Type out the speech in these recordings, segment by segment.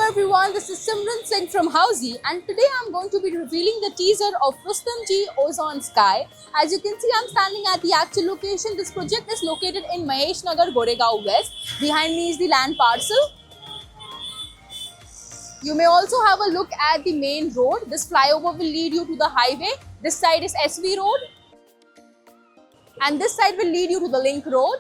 everyone, this is Simran Singh from Housey, and today I'm going to be revealing the teaser of Rustom G Ozone Sky. As you can see, I'm standing at the actual location. This project is located in Mahesh Nagar, Goregaon West. Behind me is the land parcel. You may also have a look at the main road. This flyover will lead you to the highway. This side is SV Road, and this side will lead you to the Link Road.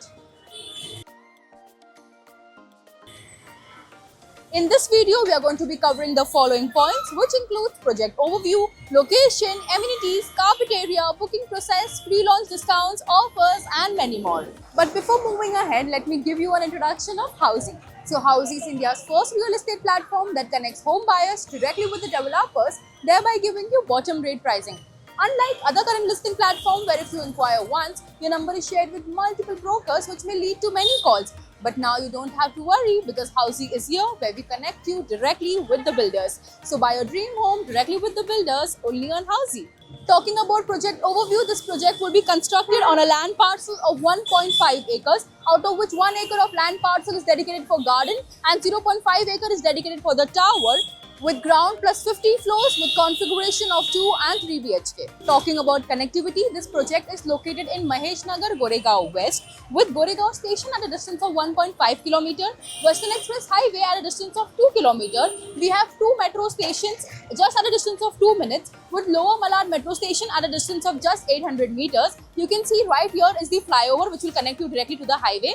In this video, we are going to be covering the following points, which includes project overview, location, amenities, carpet area, booking process, pre-launch discounts, offers, and many more. But before moving ahead, let me give you an introduction of Housey. So Housey is India's first real estate platform that connects home buyers directly with the developers, thereby giving you bottom rate pricing. Unlike other current listing platforms where if you inquire once, your number is shared with multiple brokers, which may lead to many calls. But now you don't have to worry because Housey is here where we connect you directly with the builders. So buy your dream home directly with the builders only on Housey. Talking about project overview, this project will be constructed on a land parcel of 1.5 acres, out of which 1 acre of land parcel is dedicated for garden and 0.5 acre is dedicated for the tower, with ground plus 50 floors with configuration of 2 and 3 BHK. Talking about connectivity, this project is located in Mahesh Nagar, Goregaon West, with Goregaon station at a distance of 1.5 km, Western Express Highway at a distance of 2 km. We have 2 metro stations just at a distance of 2 minutes, with Lower Malad metro station at a distance of just 800 meters. You can see right here is the flyover which will connect you directly to the highway.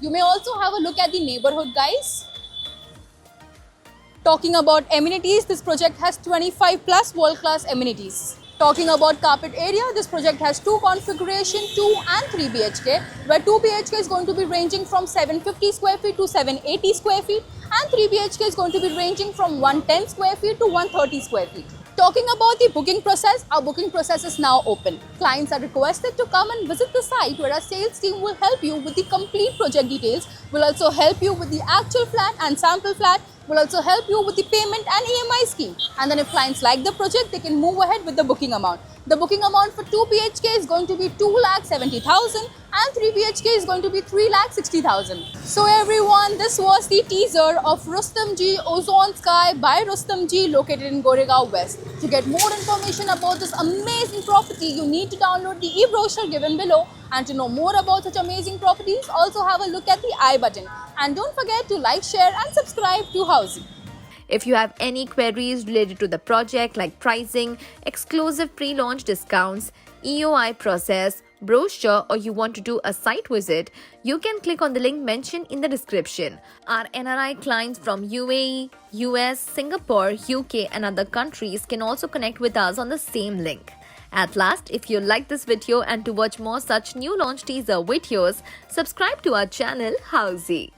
You may also have a look at the neighborhood, guys. Talking about amenities, this project has 25 plus world-class amenities. Talking about carpet area, this project has 2 configuration, 2 and 3 BHK, where 2 BHK is going to be ranging from 750 square feet to 780 square feet, and 3 BHK is going to be ranging from 110 square feet to 130 square feet. Talking about the booking process, our booking process is now open. Clients are requested to come and visit the site where our sales team will help you with the complete project details, will also help you with the actual flat and sample flat, will also help you with the payment and EMI scheme. And then if clients like the project, they can move ahead with the booking amount. The booking amount for 2 BHK is going to be 2,70,000 and 3 BHK is going to be 3,60,000. So everyone, this was the teaser of Rustom G Ozone Sky by Rustom G located in Goregaon West. To get more information about this amazing property, you need to download the e-brochure given below. And to know more about such amazing properties, also have a look at the I button. And don't forget to like, share and subscribe to Housey. If you have any queries related to the project like pricing, exclusive pre-launch discounts, EOI process, brochure, or you want to do a site visit, you can click on the link mentioned in the description. Our NRI clients from UAE, US, Singapore, UK and other countries can also connect with us on the same link. At last, if you like this video and to watch more such new launch teaser videos, subscribe to our channel Housey.